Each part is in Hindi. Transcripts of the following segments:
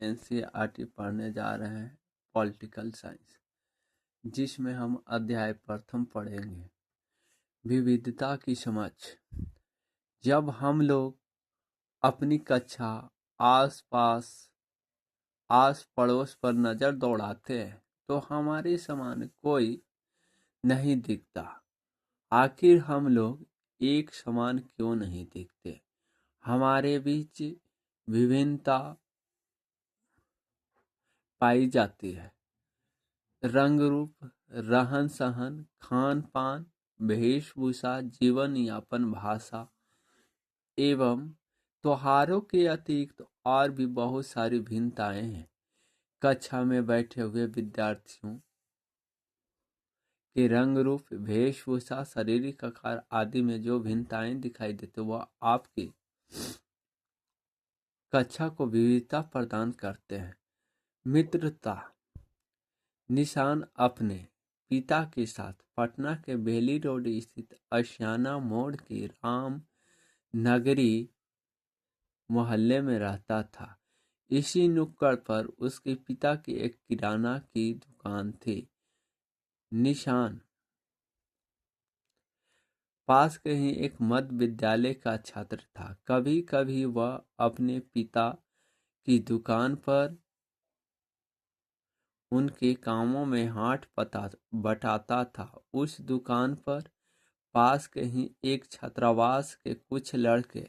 एनसीईआरटी पढ़ने जा रहे हैं पॉलिटिकल साइंस, जिसमें हम अध्याय प्रथम पढ़ेंगे विविधता की समझ। जब हम लोग अपनी कक्षा आस पड़ोस पर नजर दौड़ाते हैं तो हमारे समान कोई नहीं दिखता। आखिर हम लोग एक समान क्यों नहीं दिखते? हमारे बीच विभिन्नता पाई जाती है। रंग रूप, रहन सहन, खान पान, वेशभूषा, जीवन यापन, भाषा एवं त्योहारों के अतिरिक्त और भी बहुत सारी भिन्नताएं हैं। कक्षा में बैठे हुए विद्यार्थियों के रंग रूप, वेशभूषा, शारीरिक आकार आदि में जो भिन्नताएं दिखाई देते वह आपकी कक्षा को विविधता प्रदान करते हैं। मित्रता। निशान अपने पिता के साथ पटना के बेली रोड स्थित अशियाना मोड़ के राम नगरी मोहल्ले में रहता था। इसी नुक्कड़ पर उसके पिता की एक किराना की दुकान थी। निशान पास के ही एक मध्य विद्यालय का छात्र था। कभी कभी वह अपने पिता की दुकान पर उनके कामों में हाथ बटाता था। उस दुकान पर पास के ही एक छात्रावास के कुछ लड़के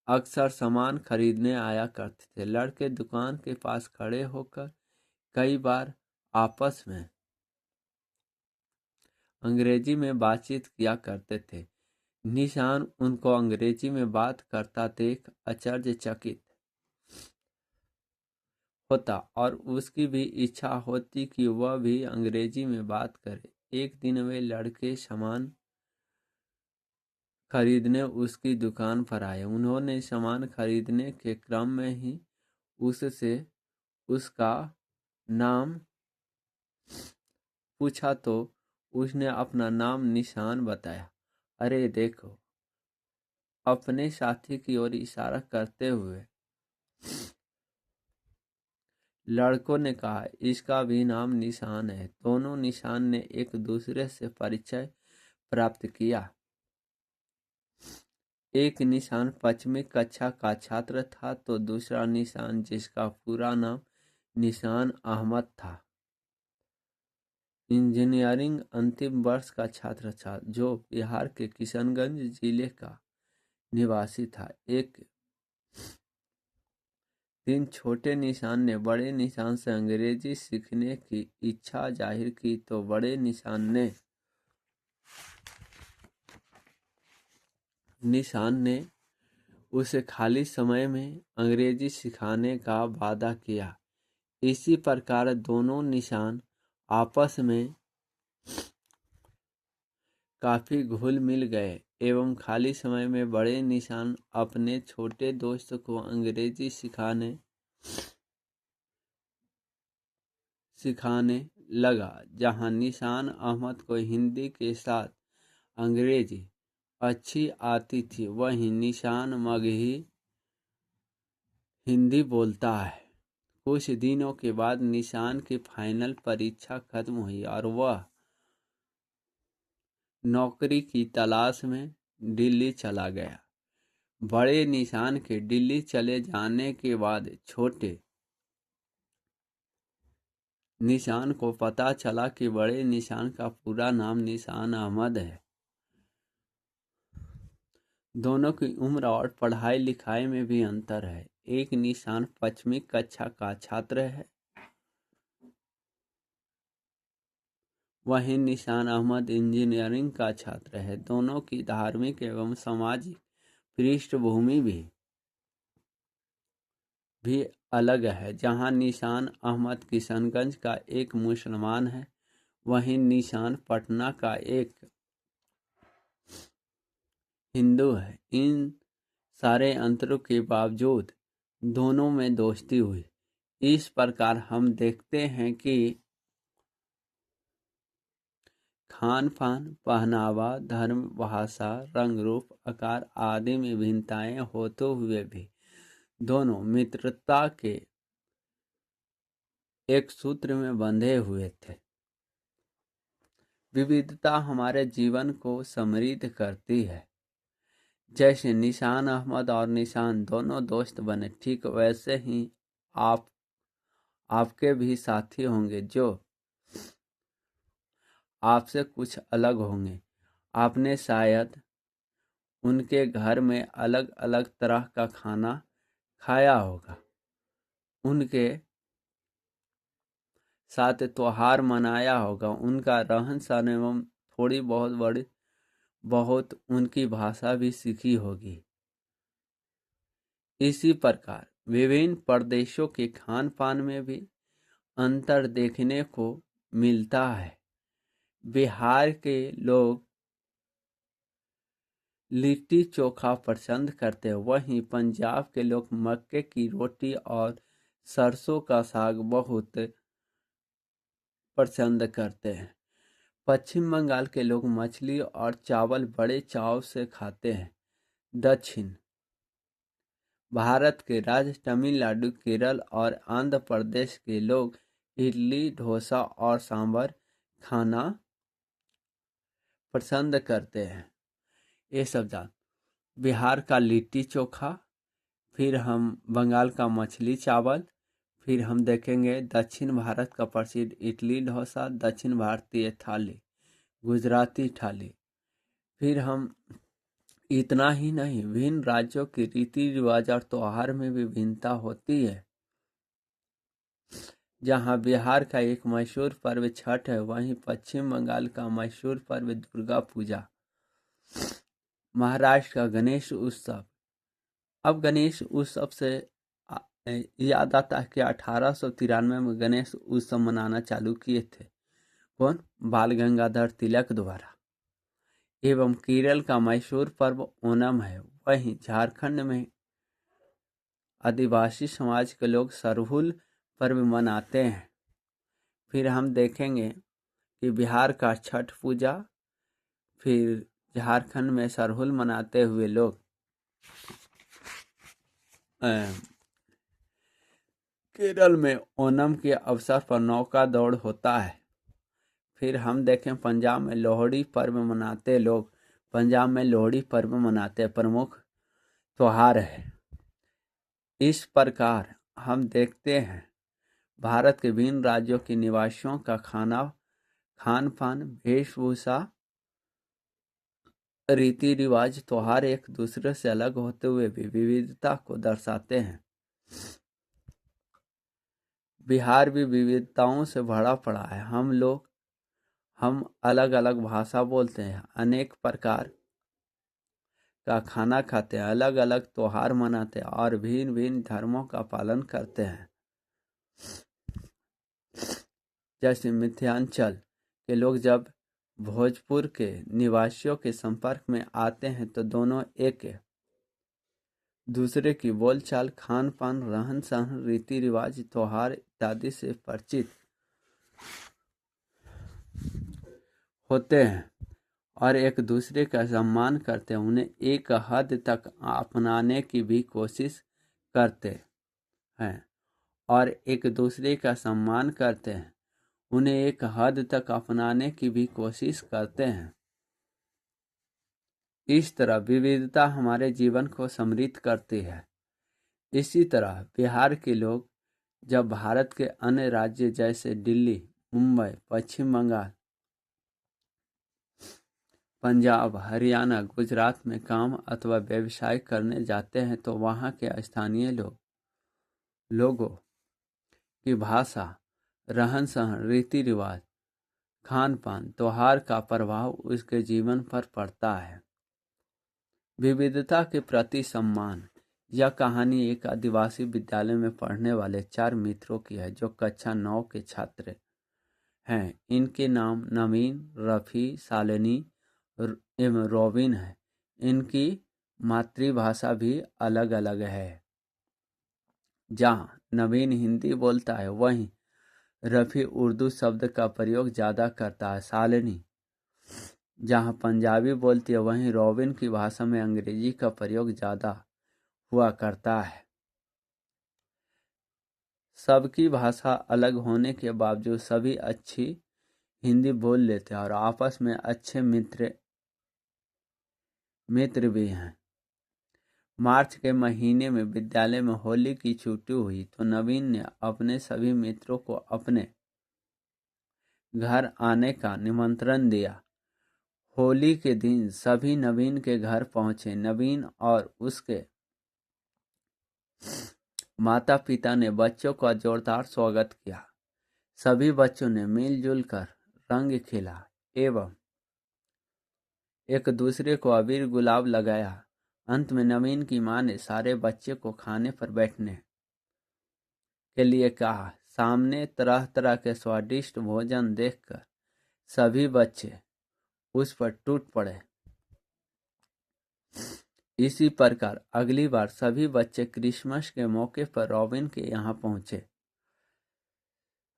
अक्सर सामान खरीदने आया करते थे। लड़के दुकान के पास खड़े होकर कई बार आपस में अंग्रेजी में बातचीत किया करते थे। निशान उनको अंग्रेजी में बात करता देख आश्चर्यचकित होता और उसकी भी इच्छा होती कि वह भी अंग्रेजी में बात करे। एक दिन वे लड़के सामान खरीदने उसकी दुकान पर आए। उन्होंने सामान खरीदने के क्रम में ही उससे उसका नाम पूछा तो उसने अपना नाम निशान बताया। अरे देखो, अपने साथी की ओर इशारा करते हुए लड़कों ने कहा, इसका भी नाम निशान है। दोनों निशान ने एक दूसरे से परिचय प्राप्त किया। एक निशान पश्चिमी कक्षा का छात्र था तो दूसरा निशान, जिसका पूरा नाम निशान अहमद था, इंजीनियरिंग अंतिम वर्ष का छात्र था, जो बिहार के किशनगंज जिले का निवासी था। एक दिन छोटे निशान ने बड़े निशान से अंग्रेजी सीखने की इच्छा जाहिर की तो बड़े निशान ने उसे खाली समय में अंग्रेजी सिखाने का वादा किया। इसी प्रकार दोनों निशान आपस में काफी घुल मिल गए एवं खाली समय में बड़े निशान अपने छोटे दोस्त को अंग्रेजी सिखाने लगा। जहां निशान अहमद को हिंदी के साथ अंग्रेजी अच्छी आती थी, वहीं निशान मगही हिंदी बोलता है। कुछ दिनों के बाद निशान की फाइनल परीक्षा खत्म हुई और वह नौकरी की तलाश में दिल्ली चला गया। बड़े निशान के दिल्ली चले जाने के बाद छोटे निशान को पता चला कि बड़े निशान का पूरा नाम निशान अहमद है। दोनों की उम्र और पढ़ाई लिखाई में भी अंतर है। एक निशान पश्चिमी कक्षा का छात्र है, वहीं निशान अहमद इंजीनियरिंग का छात्र है। दोनों की धार्मिक एवं सामाजिक पृष्ठभूमि भी अलग है। जहां निशान अहमद किशनगंज का एक मुसलमान है, वहीं निशान पटना का एक हिंदू है। इन सारे अंतरों के बावजूद दोनों में दोस्ती हुई। इस प्रकार हम देखते हैं कि खान पान, पहनावा, धर्म, भाषा, रंग रूप, आकार आदि में भिन्नताएं होते हुए भी दोनों मित्रता के एक सूत्र में बंधे हुए थे। विविधता हमारे जीवन को समृद्ध करती है। जैसे निशान अहमद और निशान दोनों दोस्त बने, ठीक वैसे ही आपके भी साथी होंगे जो आपसे कुछ अलग होंगे। आपने शायद उनके घर में अलग अलग तरह का खाना खाया होगा, उनके साथ त्योहार मनाया होगा, उनका रहन सहन एवं थोड़ी बहुत उनकी भाषा भी सीखी होगी। इसी प्रकार विभिन्न प्रदेशों के खान पान में भी अंतर देखने को मिलता है। बिहार के लोग लिट्टी चोखा पसंद करते हैं, वहीं पंजाब के लोग मक्के की रोटी और सरसों का साग बहुत पसंद करते हैं। पश्चिम बंगाल के लोग मछली और चावल बड़े चाव से खाते हैं। दक्षिण भारत के राज्य तमिलनाडु, केरल और आंध्र प्रदेश के लोग इडली, डोसा और सांभर खाना पसंद करते हैं। ये सब जान बिहार का लिट्टी चोखा, फिर हम बंगाल का मछली चावल, फिर हम देखेंगे दक्षिण भारत का प्रसिद्ध इडली डोसा, दक्षिण भारतीय थाली, गुजराती थाली। फिर हम इतना ही नहीं, विभिन्न राज्यों के रीति रिवाज और त्योहार में भी भिन्नता होती है। जहाँ बिहार का एक मशहूर पर्व छठ है, वहीं पश्चिम बंगाल का मशहूर पर्व दुर्गा पूजा, महाराष्ट्र का गणेश उत्सव। अब गणेश उत्सव से याद आता है कि 1893 में गणेश उत्सव मनाना चालू किए थे। कौन? बाल गंगाधर तिलक द्वारा। एवं केरल का मशहूर पर्व ओणम है। वहीं झारखंड में आदिवासी समाज के लोग सरहुल पर्व मनाते हैं। फिर हम देखेंगे कि बिहार का छठ पूजा, फिर झारखंड में सरहुल मनाते हुए लोग केरल में ओणम के अवसर पर नौका दौड़ होता है। फिर हम देखें पंजाब में लोहड़ी पर्व मनाते लोग, पंजाब में लोहड़ी पर्व मनाते प्रमुख त्योहार है। इस प्रकार हम देखते हैं भारत के विभिन्न राज्यों के निवासियों का खान पान, वेशभूषा, रीति रिवाज, त्योहार एक दूसरे से अलग होते हुए भी विविधता को दर्शाते हैं। बिहार भी विविधताओं से भरा पड़ा है। हम अलग अलग भाषा बोलते हैं, अनेक प्रकार का खाना खाते हैं, अलग अलग त्योहार मनाते हैं और भिन्न भिन्न धर्मों का पालन करते हैं। जैसे मिथिलांचल के लोग जब भोजपुर के निवासियों के संपर्क में आते हैं तो दोनों एक दूसरे की बोलचाल, खान पान, रहन सहन, रीति रिवाज, त्योहार इत्यादि से परिचित होते हैं और एक दूसरे का सम्मान करते हैं। उन्हें एक हद तक अपनाने की भी कोशिश करते हैं और एक दूसरे का सम्मान करते हैं। उन्हें एक हद तक अपनाने की भी कोशिश करते हैं। इस तरह विविधता हमारे जीवन को समृद्ध करती है। इसी तरह बिहार के लोग जब भारत के अन्य राज्य जैसे दिल्ली, मुंबई, पश्चिम बंगाल, पंजाब, हरियाणा, गुजरात में काम अथवा व्यवसाय करने जाते हैं तो वहाँ के स्थानीय लोगों की भाषा, रहन सहन, रीति रिवाज, खान पान, त्योहार का प्रभाव उसके जीवन पर पड़ता है। विविधता के प्रति सम्मान। यह कहानी एक आदिवासी विद्यालय में पढ़ने वाले 4 मित्रों की है जो कक्षा 9 के छात्र हैं। इनके नाम नवीन, रफ़ी, शालिनी एवं रोबिन है। इनकी मातृभाषा भी अलग अलग है। जहाँ नवीन हिंदी बोलता है वहीं रफ़ी उर्दू शब्द का प्रयोग ज़्यादा करता है। शालिनी जहाँ पंजाबी बोलती है वहीं रोबिन की भाषा में अंग्रेजी का प्रयोग ज़्यादा हुआ करता है। सबकी भाषा अलग होने के बावजूद सभी अच्छी हिंदी बोल लेते हैं और आपस में अच्छे मित्र भी हैं। मार्च के महीने में विद्यालय में होली की छुट्टी हुई तो नवीन ने अपने सभी मित्रों को अपने घर आने का निमंत्रण दिया। होली के दिन सभी नवीन के घर पहुंचे। नवीन और उसके माता पिता ने बच्चों का जोरदार स्वागत किया। सभी बच्चों ने मिलजुल कर रंग खेला एवं एक दूसरे को अबीर गुलाब लगाया। अंत में नवीन की मां ने सारे बच्चे को खाने पर बैठने के लिए कहा। सामने तरह तरह के स्वादिष्ट भोजन देखकर सभी बच्चे उस पर टूट पड़े। इसी प्रकार अगली बार सभी बच्चे क्रिसमस के मौके पर रॉबिन के यहाँ पहुंचे।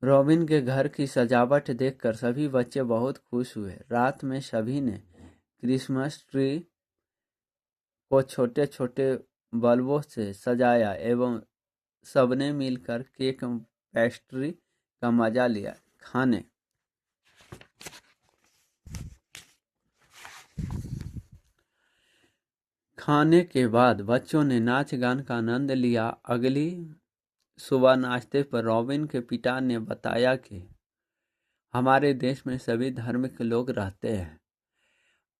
रॉबिन के घर की सजावट देखकर सभी बच्चे बहुत खुश हुए। रात में सभी ने क्रिसमस ट्री को छोटे छोटे बल्बों से सजाया एवं सबने मिलकर केक पेस्ट्री का मजा लिया। खाने के बाद बच्चों ने नाच गान का आनंद लिया। अगली सुबह नाश्ते पर रॉबिन के पिता ने बताया कि हमारे देश में सभी धर्म के लोग रहते हैं,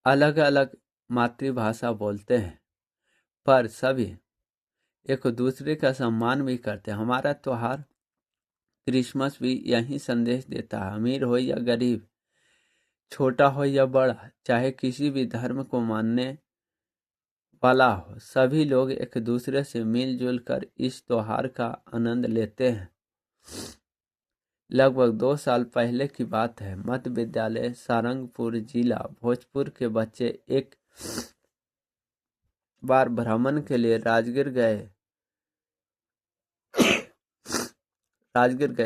अलग अलग मातृभाषा बोलते हैं, पर सभी एक दूसरे का सम्मान भी करते हैं। हमारा त्योहार क्रिसमस भी यही संदेश देता है। अमीर हो या गरीब, छोटा हो या बड़ा, चाहे किसी भी धर्म को मानने वाला हो, सभी लोग एक दूसरे से मिलजुल कर इस त्योहार का आनंद लेते हैं। लगभग 2 साल पहले की बात है। मध्य विद्यालय सारंगपुर जिला भोजपुर के बच्चे एक बार भ्रमण के लिए राजगीर गए।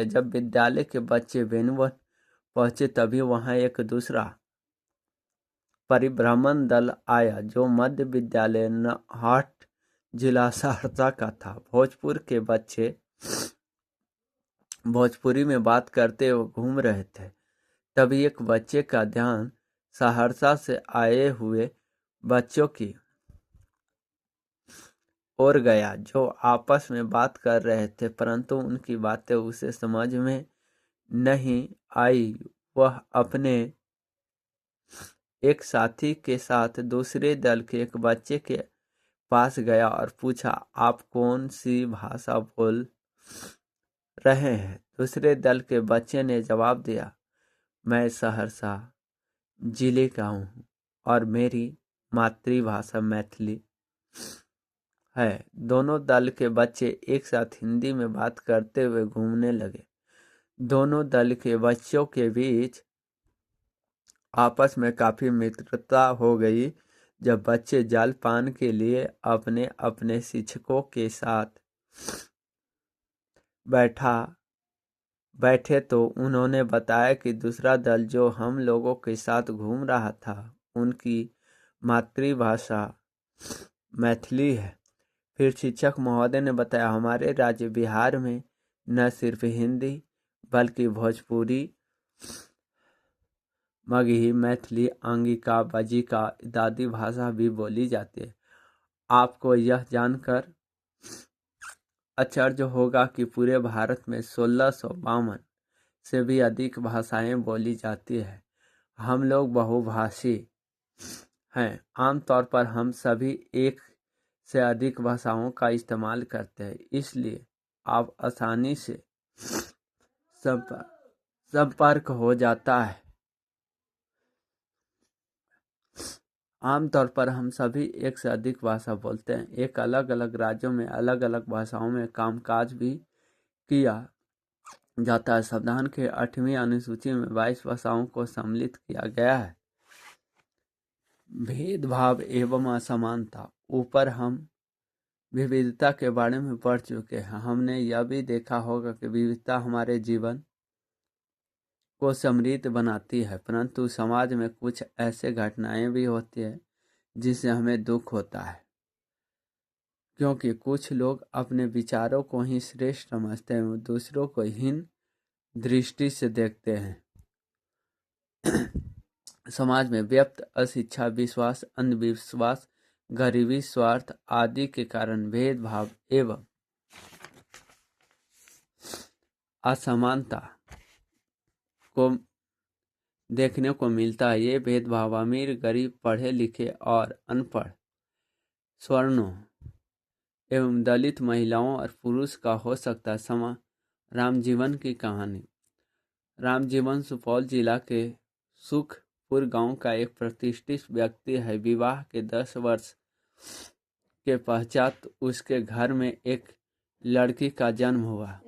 जब विद्यालय के बच्चे बेनवन पहुंचे तभी वहां एक दूसरा परिभ्रमण दल आया जो मध्य विद्यालय नहाट जिला सहरसा का था। भोजपुर के बच्चे भोजपुरी में बात करते हुए घूम रहे थे। तभी एक बच्चे का ध्यान सहरसा से आए हुए बच्चों की ओर गया जो आपस में बात कर रहे थे, परंतु उनकी बातें उसे समझ में नहीं आई। वह अपने एक साथी के साथ दूसरे दल के एक बच्चे के पास गया और पूछा, आप कौन सी भाषा बोल रहे हैं? दूसरे दल के बच्चे ने जवाब दिया, मैं सहरसा जिले का हूँ और मेरी मातृभाषा मैथिली है। दोनों दल के बच्चे एक साथ हिंदी में बात करते हुए घूमने लगे। दोनों दल के बच्चों के बीच आपस में काफी मित्रता हो गई। जब बच्चे जलपान के लिए अपने अपने शिक्षकों के साथ बैठे तो उन्होंने बताया कि दूसरा दल जो हम लोगों के साथ घूम रहा था उनकी मातृभाषा मैथिली है। फिर शिक्षक महोदय ने बताया, हमारे राज्य बिहार में न सिर्फ हिंदी बल्कि भोजपुरी, मगही, मैथिली, अंगिका, बजिका इत्यादि भाषा भी बोली जाती है। आपको यह जानकर आश्चर्य होगा कि पूरे भारत में 1652 से भी अधिक भाषाएं बोली जाती है। हम लोग बहुभाषी हैं। आमतौर पर हम सभी एक से अधिक भाषाओं का इस्तेमाल करते हैं, इसलिए आप आसानी से संपर्क हो जाता है। आमतौर पर हम सभी एक से अधिक भाषा बोलते हैं। एक अलग अलग राज्यों में अलग अलग भाषाओं में कामकाज भी किया जाता है। संविधान के 8वीं अनुसूची में 22 भाषाओं को सम्मिलित किया गया है। भेदभाव एवं असमानता। ऊपर हम विविधता के बारे में पढ़ चुके हैं। हमने यह भी देखा होगा कि विविधता हमारे जीवन को समृद्ध बनाती है, परंतु समाज में कुछ ऐसे घटनाएं भी होती है जिससे हमें दुख होता है। क्योंकि कुछ लोग अपने विचारों को ही श्रेष्ठ समझते हैं और दूसरों को हीन दृष्टि से देखते हैं। समाज में व्याप्त अशिक्षा, विश्वास, अंधविश्वास, गरीबी, स्वार्थ आदि के कारण भेदभाव एवं असमानता को देखने को मिलता है। ये भेदभाव अमीर, गरीब, पढ़े लिखे और अनपढ़, सवर्णों एवं दलित, महिलाओं और पुरुष का हो सकता है। रामजीवन की कहानी। रामजीवन सुपौल जिला के सुखपुर गांव का एक प्रतिष्ठित व्यक्ति है। विवाह के 10 वर्ष के पश्चात उसके घर में एक लड़की का जन्म हुआ।